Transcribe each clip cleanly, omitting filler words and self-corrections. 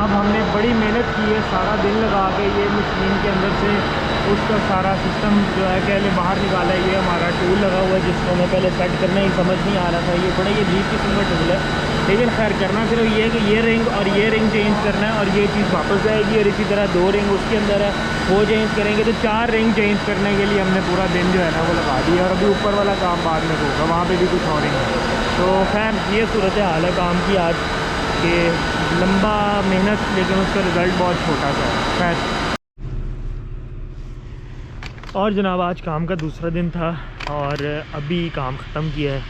जनाब हमने बड़ी मेहनत की है, सारा दिन लगा के ये मशीन के अंदर से उसका सारा सिस्टम जो है पहले बाहर निकाला है। ये हमारा टूल लगा हुआ है जिसको हमें पहले सेट करना ही समझ नहीं आ रहा था। ये बड़ा ही अजीब किस्म का टूल है, लेकिन खैर करना सिर्फ ये है कि ये रिंग और ये रिंग चेंज करना है और ये चीज़ वापस जाएगी। और इसी तरह 2 रिंग उसके अंदर है वो चेंज करेंगे, तो 4 रिंग चेंज करने के लिए हमने पूरा दिन जो है ना वो लगा दिया। और अभी ऊपर वाला काम बाद में होगा, वहाँ पर भी कुछ और रिंग है। तो खैर ये सूरत हाल है काम की आज, कि लंबा मेहनत लेकिन उसका रिज़ल्ट बहुत छोटा सा है। खैर और जनाब आज काम का दूसरा दिन था और अभी काम ख़त्म किया है।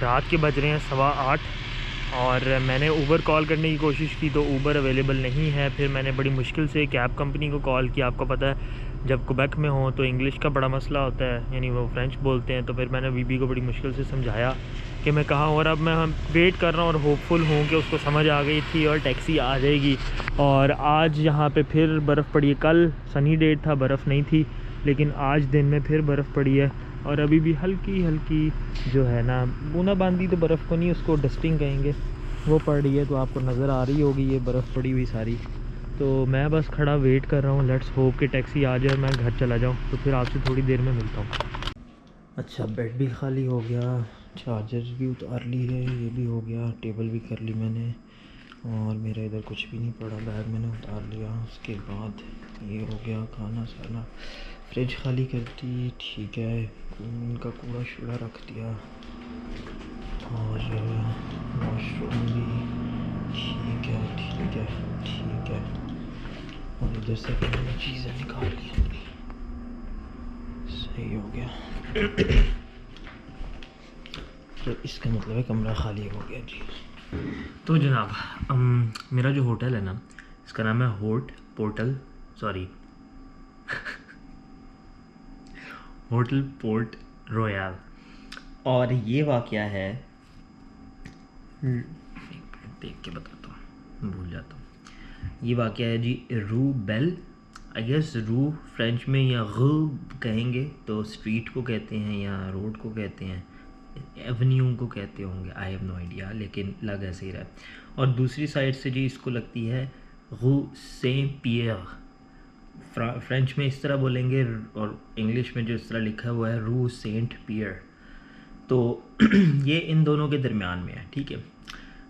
रात के बज रहे हैं 8:15 और मैंने ऊबर कॉल करने की कोशिश की तो ऊबर अवेलेबल नहीं है। फिर मैंने बड़ी मुश्किल से कैब कंपनी को कॉल किया। आपको पता है जब क्वेबेक में हो तो इंग्लिश का बड़ा मसला होता है, यानी वो फ्रेंच बोलते हैं। तो फिर मैंने बीबी को बड़ी मुश्किल से समझाया कि मैं कहाँ हूँ और अब मैं वेट कर रहा हूँ और होपफुल हूँ कि उसको समझ आ गई थी और टैक्सी आ जाएगी। और आज यहाँ पे फिर बर्फ़ पड़ी है। कल सनी डेट था, बर्फ़ नहीं थी, लेकिन आज दिन में फिर बर्फ़ पड़ी है और अभी भी हल्की हल्की जो है ना बूंदाबांदी, तो बर्फ़ को नहीं, उसको डस्टिंग कहेंगे, वो पड़ रही है। तो आपको नज़र आ रही होगी ये बर्फ़ पड़ी हुई सारी। तो मैं बस खड़ा वेट कर रहा हूँ, लेट्स होप कि टैक्सी आ जाए और मैं घर चला जाऊँ। तो फिर आपसे थोड़ी देर में मिलता हूँ। अच्छा, बेड भी खाली हो गया, चार्जर भी उतार ली है, ये भी हो गया, टेबल भी कर ली मैंने और मेरा इधर कुछ भी नहीं पड़ा, बैग मैंने उतार लिया। उसके बाद ये हो गया, खाना साना, फ्रिज खाली कर दी, ठीक है, इनका कूड़ा शूड़ा रख दिया और वॉशरूम भी ठीक है ठीक है ठीक है। और इधर से मैंने चीज़ें निकाल ली अपनी, सही हो गया। तो इसका मतलब है कमरा खाली हो गया जी। तो जनाब मेरा जो होटल है ना, इसका नाम है होटल पोर्ट रॉयल। और ये वाक़या है, देख के बताता हूँ, भूल जाता हूँ। ये वाक़या है जी रू बेल, आई गेस रू फ्रेंच में या कहेंगे तो स्ट्रीट को कहते हैं या रोड को कहते हैं, एवेन्यू को कहते होंगे, आई हैव नो आइडिया, लेकिन लग ऐसे ही रहा है। और दूसरी साइड से जी इसको लगती है रू सेंट पियर। फ्रेंच में इस तरह बोलेंगे और इंग्लिश में जो इस तरह लिखा हुआ है रू सेंट पियर। तो ये इन दोनों के दरमियान में है, ठीक है।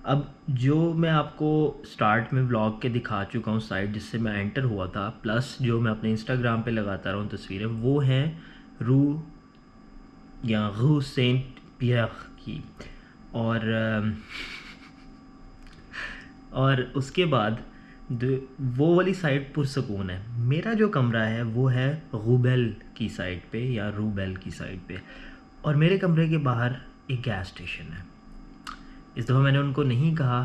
अब जो मैं आपको स्टार्ट में व्लॉग के दिखा चुका हूँ साइट जिससे मैं एंटर हुआ था, प्लस जो मैं अपने इंस्टाग्राम पे लगाता रहा हूँ तस्वीरें, वो हैं रू या रू सेंट पियर की। और उसके बाद वो वाली साइड पुरसकून है। मेरा जो कमरा है वो है रूबेल की साइड पे या रूबेल की साइड पे, और मेरे कमरे के बाहर एक गैस स्टेशन है। इस दफ़ा मैंने उनको नहीं कहा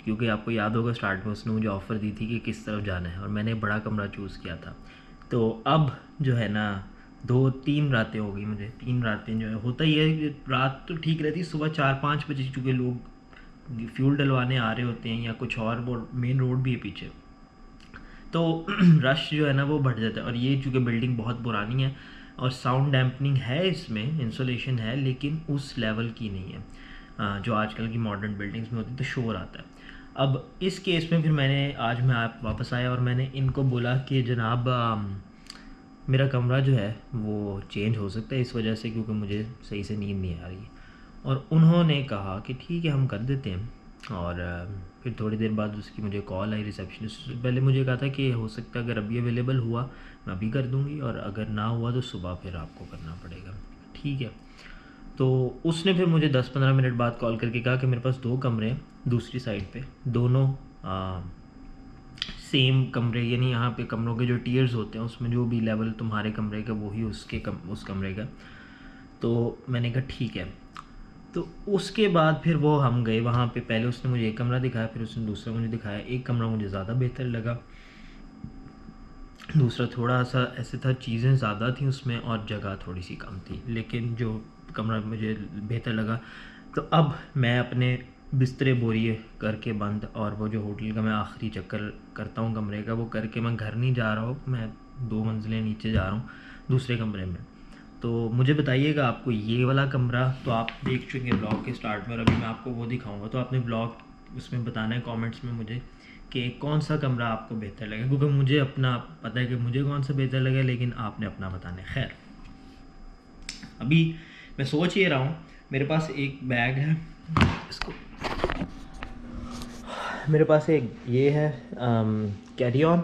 क्योंकि आपको याद होगा स्टार्ट में उसने मुझे ऑफ़र दी थी कि किस तरफ जाना है और मैंने बड़ा कमरा चूज़ किया था। तो अब जो है ना 2-3 रातें हो गई मुझे, 3 रातें जो है, होता ही है रात तो ठीक रहती, सुबह 4-5 बजे चूँकि लोग फ्यूल डलवाने आ रहे होते हैं या कुछ और, वो मेन रोड भी है पीछे, तो रश जो है ना वो बढ़ जाता है। और ये चूँकि बिल्डिंग बहुत पुरानी है और साउंड डैम्पनिंग है, इसमें इंसुलेशन है, लेकिन उस लेवल की नहीं है जो आजकल की मॉडर्न बिल्डिंग्स में होती है, तो शोर आता है। अब इस केस में फिर मैं आप वापस आया और मैंने इनको बोला कि जनाब मेरा कमरा जो है वो चेंज हो सकता है इस वजह से, क्योंकि मुझे सही से नींद नहीं आ रही है। और उन्होंने कहा कि ठीक है हम कर देते हैं। और फिर थोड़ी देर बाद उसकी मुझे कॉल आई रिसेप्शनिस्ट। पहले मुझे कहा था कि हो सकता है अगर अभी अवेलेबल हुआ मैं अभी कर दूंगी और अगर ना हुआ तो सुबह फिर आपको करना पड़ेगा, ठीक है। तो उसने फिर मुझे 10-15 मिनट बाद कॉल करके कहा कि मेरे पास 2 कमरे हैं दूसरी साइड पे, दोनों सेम कमरे, यानी यहाँ पे कमरों के जो टीयर्स होते हैं उसमें जो भी लेवल तुम्हारे कमरे का वही उस कमरे का। तो मैंने कहा ठीक है। तो उसके बाद फिर वो हम गए वहाँ पे। पहले उसने मुझे एक कमरा दिखाया, फिर उसने दूसरा मुझे दिखाया। एक कमरा मुझे ज़्यादा बेहतर लगा, दूसरा थोड़ा सा ऐसे था, चीज़ें ज़्यादा थी उसमें और जगह थोड़ी सी कम थी, लेकिन जो कमरा मुझे बेहतर लगा। तो अब मैं अपने बिस्तरे बोरिए करके बंद, और वो जो होटल का मैं आखिरी चक्कर करता हूँ कमरे का, वो करके मैं घर नहीं जा रहा हूँ, मैं 2 मंजिलें नीचे जा रहा हूँ दूसरे कमरे में। तो मुझे बताइएगा आपको ये वाला कमरा तो आप देख चुके हैं ब्लॉग के स्टार्ट में, और अभी मैं आपको वो दिखाऊंगा। तो आपने ब्लॉग उसमें बताना है कमेंट्स में मुझे कि कौन सा कमरा आपको बेहतर लगे, क्योंकि मुझे अपना पता है कि मुझे कौन सा बेहतर लगे, लेकिन आपने अपना बताना है। खैर, अभी मैं सोच ये रहा हूँ, मेरे पास एक बैग है, इसको मेरे पास एक ये है कैरी ऑन,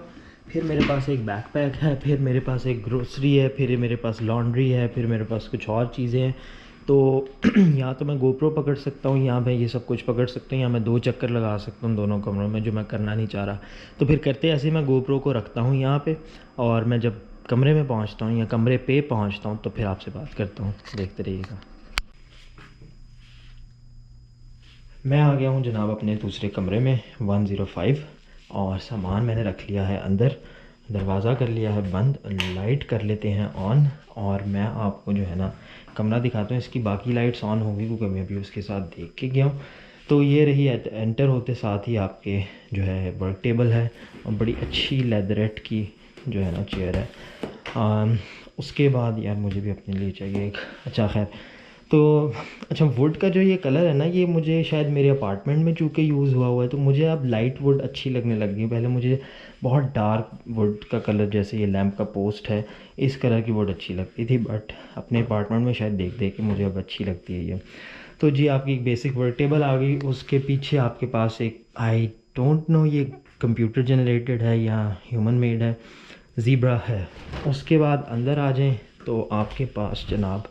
फिर मेरे पास एक बैकपैक है, फिर मेरे पास एक ग्रोसरी है, फिर मेरे पास लॉन्ड्री है, फिर मेरे पास कुछ और चीज़ें हैं। तो यहाँ तो मैं गोप्रो पकड़ सकता हूँ, यहाँ मैं ये सब कुछ पकड़ सकता हूँ, यहाँ मैं 2 चक्कर लगा सकता हूँ दोनों कमरों में, जो मैं करना नहीं चाह रहा। तो फिर करते ऐसे, मैं गोप्रो को रखता हूँ यहाँ पे, और मैं जब कमरे में पहुँचता हूँ या कमरे पे पहुँचता हूँ तो फिर आपसे बात करता हूँ। देखते रहिएगा। मैं आ गया हूँ जनाब अपने दूसरे कमरे में 105, और सामान मैंने रख लिया है अंदर, दरवाज़ा कर लिया है बंद, लाइट कर लेते हैं ऑन, और मैं आपको जो है ना कमरा दिखाता हूँ। इसकी बाकी लाइट्स ऑन होगी क्योंकि मैं भी उसके साथ देख के गया हूँ। तो ये रही एंटर होते साथ ही आपके जो है वर्क टेबल है, और बड़ी अच्छी लेदरेट की जो है ना चेयर है। उसके बाद यार मुझे भी अपने लिए चाहिए एक, अच्छा खैर, तो अच्छा वुड का जो ये कलर है ना, ये मुझे शायद मेरे अपार्टमेंट में चूँकि यूज़ हुआ हुआ है, तो मुझे अब लाइट वुड अच्छी लगने लग गई। पहले मुझे बहुत डार्क वुड का कलर, जैसे ये लैंप का पोस्ट है, इस कलर की वुड अच्छी लगती थी, बट अपने अपार्टमेंट में शायद देख देख के मुझे अब अच्छी लगती है ये। तो जी आपकी एक बेसिक वर्क टेबल आ गई, उसके पीछे आपके पास एक, आई डोंट नो ये कंप्यूटर जनरेटेड है या ह्यूमन मेड है, ज़ीब्रा है। उसके बाद अंदर आ जाएँ तो आपके पास जनाब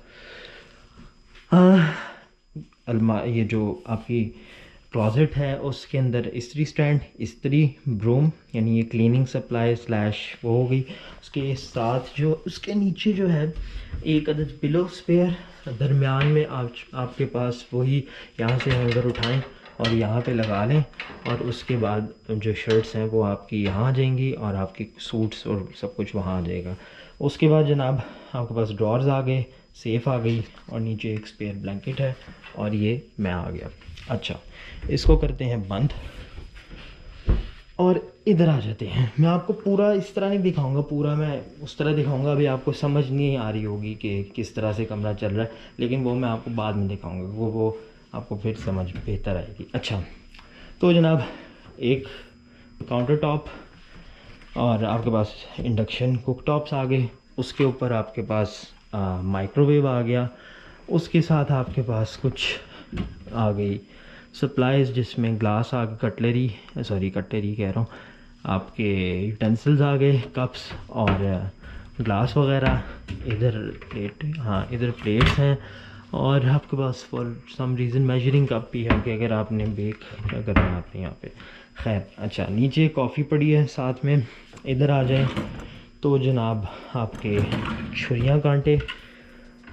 ये जो आपकी क्लोज़ेट है, उसके अंदर इस्त्री स्टैंड, इस्त्री ब्रूम, यानी ये क्लीनिंग सप्लाई स्लैश वो हो गई। उसके साथ जो उसके नीचे जो है एक अदद पिलो स्पेयर, दरमियान में आपके पास वही, यहाँ से हैंगर उठाएं और यहाँ पे लगा लें, और उसके बाद जो शर्ट्स हैं वो आपकी यहाँ आ जाएंगी, और आपकी सूट्स और सब कुछ वहाँ आ जाएगा। उसके बाद जनाब आपके पास ड्रॉर्स आ गए, सेफ़ आ गई, और नीचे एक स्पेयर ब्लैंकेट है, और ये मैं आ गया। अच्छा, इसको करते हैं बंद और इधर आ जाते हैं। मैं आपको पूरा इस तरह नहीं दिखाऊंगा, पूरा मैं उस तरह दिखाऊंगा, अभी आपको समझ नहीं आ रही होगी कि किस तरह से कमरा चल रहा है, लेकिन वो मैं आपको बाद में दिखाऊंगा, वो आपको फिर समझ बेहतर आएगी। अच्छा, तो जनाब एक काउंटर टॉप, और आपके पास इंडक्शन कुक टॉप्स आ गए, उसके ऊपर आपके पास माइक्रोवेव आ गया, उसके साथ आपके पास कुछ आ गई सप्लाईज, जिसमें ग्लास आ गए, कटलरी कह रहा हूँ, आपके यूटेंसिल्स आ गए, कप्स और ग्लास वगैरह। इधर प्लेट, हाँ इधर प्लेट्स हैं, और आपके पास for some reason measuring cup भी है कि अगर आपने बेक करना है आपने यहाँ पे। खैर, अच्छा नीचे कॉफ़ी पड़ी है साथ में। इधर आ जाएं तो जनाब आपके छुरियाँ कांटे,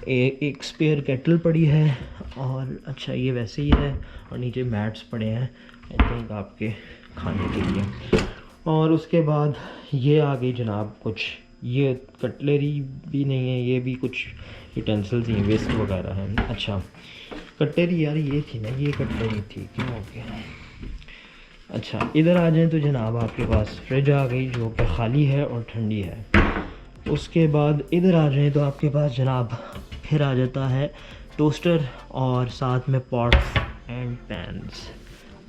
एक स्पेयर केटल पड़ी है, और अच्छा ये वैसे ही है, और नीचे मैट्स पड़े हैं आई थिंक आपके खाने के लिए। और उसके बाद ये आ गई जनाब कुछ, ये कटलरी भी नहीं है, ये भी कुछ यूटेंसिल्स ही वेस्ट वगैरह हैं। अच्छा कटलरी यार ये थी ना, ये कटलरी थी, क्या हो गया। अच्छा इधर आ जाएं तो जनाब आपके पास फ्रिज आ गई, जो कि खाली है और ठंडी है। उसके बाद इधर आ जाएं तो आपके पास जनाब फिर आ जाता है टोस्टर, और साथ में पॉट्स एंड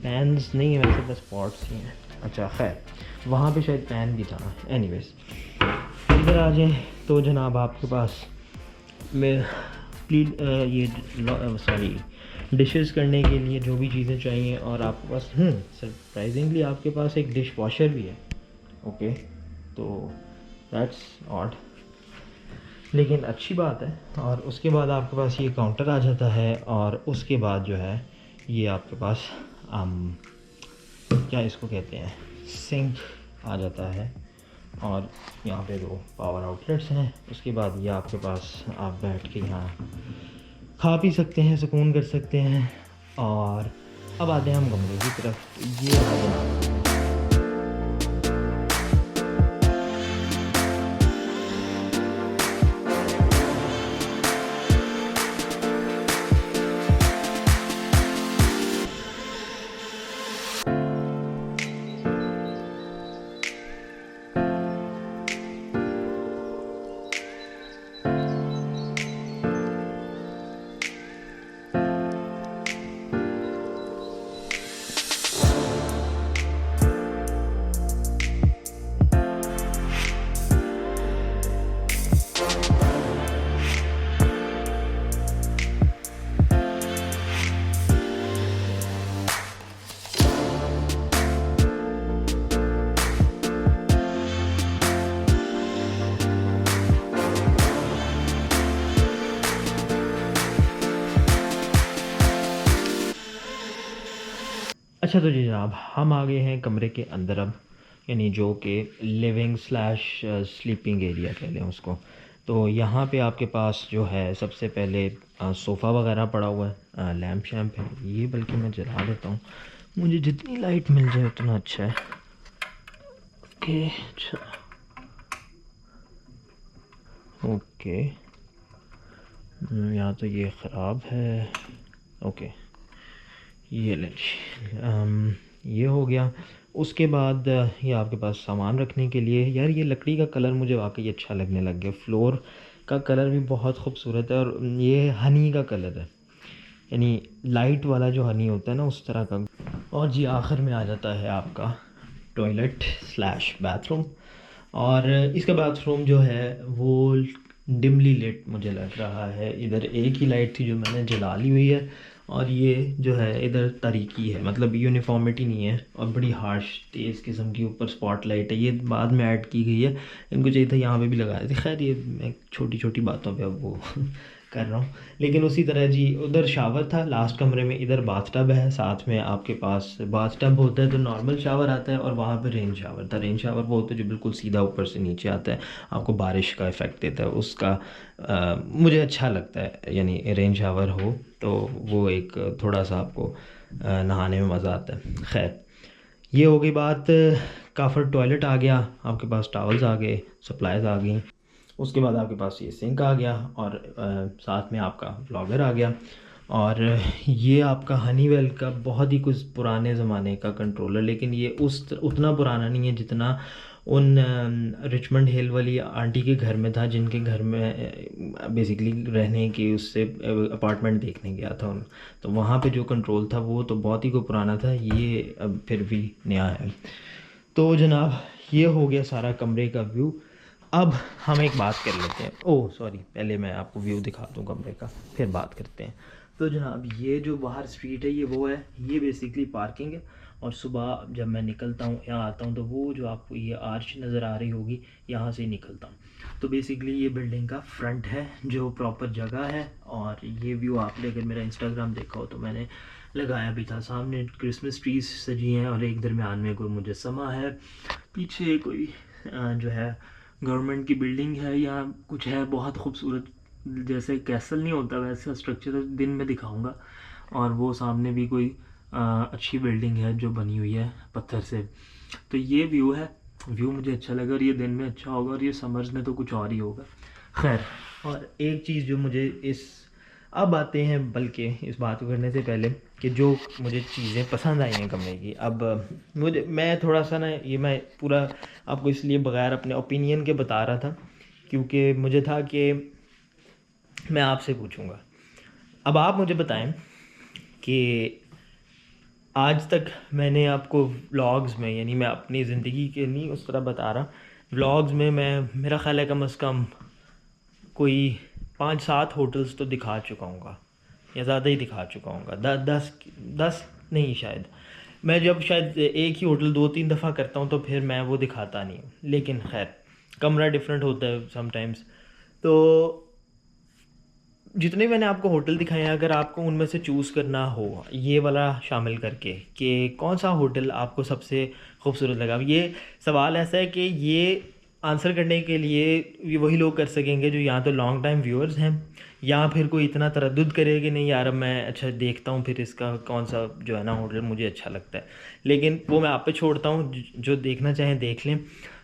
पैन्स नहीं है वैसे, बस पॉट्स ही हैं। अच्छा खैर, वहाँ पे शायद पैन भी था। एनीवेज, इधर आ जाएं तो जनाब आपके पास में ये सॉरी डिशेस करने के लिए जो भी चीज़ें चाहिए, और आपके पास सरप्राइजिंगली आपके पास एक डिश वॉशर भी है। ओके, तो दैट्स ऑड, लेकिन अच्छी बात है। और उसके बाद आपके पास ये काउंटर आ जाता है, और उसके बाद जो है ये आपके पास क्या इसको कहते हैं, सिंक आ जाता है, और यहाँ पे 2 पावर आउटलेट्स हैं। उसके बाद ये आपके पास आप बैठ के यहाँ खा पी सकते हैं, सुकून कर सकते हैं। और अब आते हैं हम कमरे की तरफ। ये आ जाए अच्छा तो जी जनाब, हम आ गए हैं कमरे के अंदर अब, यानी जो कि लिविंग स्लैश स्लीपिंग एरिया कह लें उसको। तो यहाँ पे आपके पास जो है सबसे पहले सोफ़ा वगैरह पड़ा हुआ है, लैम्प शैम्प है ये, बल्कि मैं जला देता हूँ, मुझे जितनी लाइट मिल जाए उतना अच्छा है। ओके अच्छा, ओके यहाँ तो ये ख़राब है। ओके ये ले जी, ये हो गया। उसके बाद ये आपके पास सामान रखने के लिए, यार ये लकड़ी का कलर मुझे वाकई अच्छा लगने लग गया, फ्लोर का कलर भी बहुत खूबसूरत है, और ये हनी का कलर है, यानी लाइट वाला जो हनी होता है ना उस तरह का। और जी आखिर में आ जाता है आपका टॉयलेट स्लैश बाथरूम। और इसका बाथरूम जो है वो डिमली लिट मुझे लग रहा है, इधर एक ही लाइट थी जो मैंने जला ली हुई है, और ये जो है इधर तारीकी है, मतलब यूनिफॉर्मिटी नहीं है, और बड़ी हार्श तेज़ किस्म की ऊपर स्पॉट लाइट है, ये बाद में ऐड की गई है, इनको चाहिए था यहाँ पे भी लगाए थे। खैर ये मैं छोटी छोटी बातों पे अब वो कर रहा हूँ। लेकिन उसी तरह जी उधर शावर था लास्ट कमरे में, इधर बाथटब है, साथ में आपके पास बाथटब होता है तो नॉर्मल शावर आता है, और वहाँ पे रेन शावर था। रेन शावर वो होता है जो बिल्कुल सीधा ऊपर से नीचे आता है, आपको बारिश का इफ़ेक्ट देता है उसका। मुझे अच्छा लगता है, यानी रेन शावर हो तो वो एक थोड़ा सा आपको नहाने में मज़ा आता है। खैर ये हो गई बात। काफ़र टॉयलेट आ गया, आपके पास टावल्स आ गए, सप्लाईज आ गई। उसके बाद आपके पास ये सिंक आ गया, और साथ में आपका व्लॉगर आ गया, और ये आपका हनीवेल का बहुत ही कुछ पुराने ज़माने का कंट्रोलर, लेकिन ये उतना पुराना नहीं है जितना उन रिचमंड हिल वाली आंटी के घर में था, जिनके घर में बेसिकली रहने की उससे अपार्टमेंट देखने गया था उन, तो वहाँ पे जो कंट्रोल था वो तो बहुत ही को पुराना था, ये अब फिर भी नया है। तो जनाब ये हो गया सारा कमरे का व्यू। अब हम एक बात कर लेते हैं, ओह सॉरी, पहले मैं आपको व्यू दिखा दूँ कमरे का, फिर बात करते हैं। तो जनाब ये जो बाहर स्ट्रीट है ये वो है, ये बेसिकली पार्किंग है, और सुबह जब मैं निकलता हूँ यहाँ आता हूँ तो वो जो आपको ये आर्च नज़र आ रही होगी, यहाँ से ही निकलता हूँ। तो बेसिकली ये बिल्डिंग का फ्रंट है जो प्रॉपर जगह है, और ये व्यू आपने अगर मेरा इंस्टाग्राम देखा हो तो मैंने लगाया भी था। सामने क्रिसमस ट्रीज सजी हैं, और एक दरमियान में कोई मुजस्समा है, पीछे कोई जो है गवर्नमेंट की बिल्डिंग है या कुछ है, बहुत खूबसूरत, जैसे कैसल नहीं होता वैसा स्ट्रक्चर, तो दिन में दिखाऊंगा। और वो सामने भी कोई अच्छी बिल्डिंग है जो बनी हुई है पत्थर से। तो ये व्यू है, व्यू मुझे अच्छा लगा, और ये दिन में अच्छा होगा, और ये समर्स में तो कुछ और ही होगा। खैर, और एक चीज़ जो मुझे इस, अब आते हैं बल्कि इस बात को करने से पहले कि जो मुझे चीज़ें पसंद आई हैं कमरे की। अब मुझे, मैं थोड़ा सा ना, ये मैं पूरा आपको इसलिए बगैर अपने ओपिनियन के बता रहा था क्योंकि मुझे था कि मैं आपसे पूछूंगा। अब आप मुझे बताएं कि आज तक मैंने आपको व्लॉग्स में, यानी मैं अपनी ज़िंदगी के नहीं उस तरह बता रहा, व्लॉग्स में मैं, मेरा ख्याल है कम से कम कोई 5-7 होटल्स तो दिखा चुका हूँगा, या ज़्यादा ही दिखा चुका हूँगा, 10 नहीं शायद। मैं जब शायद एक ही होटल 2-3 दफ़ा करता हूँ तो फिर मैं वो दिखाता नहीं हूँ, लेकिन खैर कमरा डिफरेंट होता है समटाइम्स। तो जितने मैंने आपको होटल दिखाए हैं, अगर आपको उनमें से चूज़ करना हो ये वाला शामिल करके कि कौन सा होटल आपको सबसे खूबसूरत लगा, ये सवाल ऐसा है कि ये आंसर करने के लिए ये वही लोग कर सकेंगे जो या तो लॉन्ग टाइम व्यूअर्स हैं, या फिर कोई इतना तरद्दुद करे कि नहीं यार अब मैं अच्छा देखता हूँ फिर इसका कौन सा जो है ना होटल मुझे अच्छा लगता है। लेकिन वो मैं आप पे छोड़ता हूँ, जो देखना चाहें देख लें,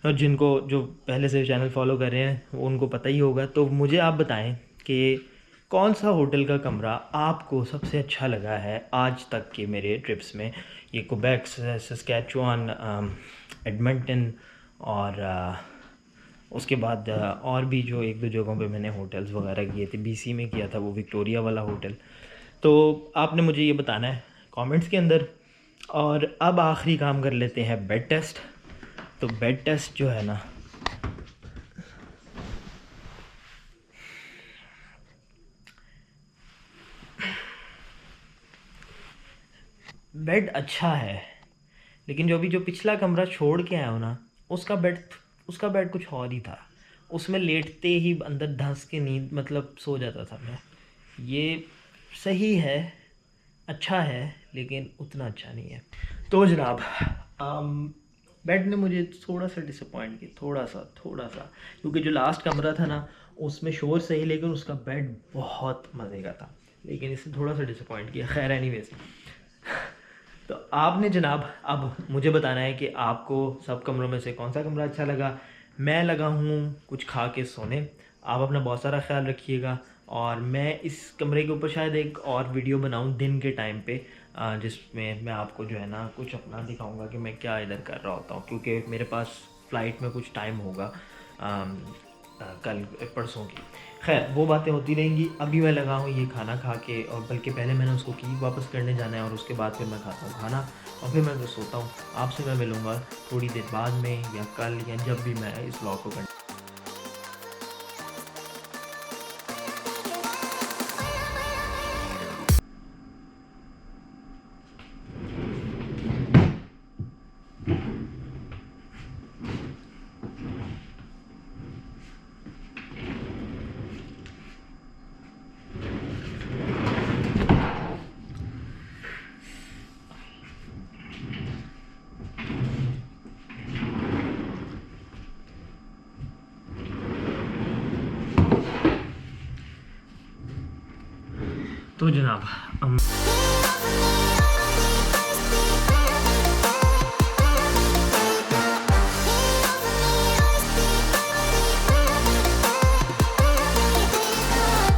और जिनको जो पहले से चैनल फॉलो कर रहे हैं उनको पता ही होगा। तो मुझे आप बताएं कि कौन सा होटल का कमरा आपको सबसे अच्छा लगा है आज तक के मेरे ट्रिप्स में, ये क्वेबेक, सस्कैचुआन, एडमंटन, और उसके बाद और भी जो 1-2 जगहों पे मैंने होटल्स वगैरह किए थे, बीसी में किया था वो विक्टोरिया वाला होटल। तो आपने मुझे ये बताना है कमेंट्स के अंदर। और अब आखिरी काम कर लेते हैं, बेड टेस्ट। तो बेड टेस्ट जो है ना, बेड अच्छा है, लेकिन जो अभी जो पिछला कमरा छोड़ के आया हो ना, उसका बेड कुछ और ही था, उसमें लेटते ही अंदर धंस के नींद, मतलब सो जाता था मैं। ये सही है, अच्छा है, लेकिन उतना अच्छा नहीं है। तो जनाब, बेड ने मुझे थोड़ा सा डिसअपॉइंट किया, थोड़ा सा, क्योंकि जो लास्ट कमरा था ना उसमें शोर सही, लेकिन उसका बेड बहुत मज़े का था, लेकिन इसने थोड़ा सा डिसअपॉइंट किया। खैर एनीवेज, तो आपने जनाब अब मुझे बताना है कि आपको सब कमरों में से कौन सा कमरा अच्छा लगा। मैं लगा हूँ कुछ खा के सोने। आप अपना बहुत सारा ख्याल रखिएगा, और मैं इस कमरे के ऊपर शायद एक और वीडियो बनाऊँ दिन के टाइम पे, जिसमें मैं आपको जो है ना कुछ अपना दिखाऊंगा कि मैं क्या इधर कर रहा होता हूँ, क्योंकि मेरे पास फ़्लाइट में कुछ टाइम होगा कल परसों की। खैर वो बातें होती रहेंगी। अभी मैं लगा हूँ ये खाना खा के, और बल्कि पहले मैंने उसको की वापस करने जाना है, और उसके बाद फिर मैं खाता हूँ खाना, और फिर मैं तो सोता हूँ। आपसे मैं मिलूँगा थोड़ी देर बाद में, या कल, या जब भी मैं इस व्लॉग को तो जनाब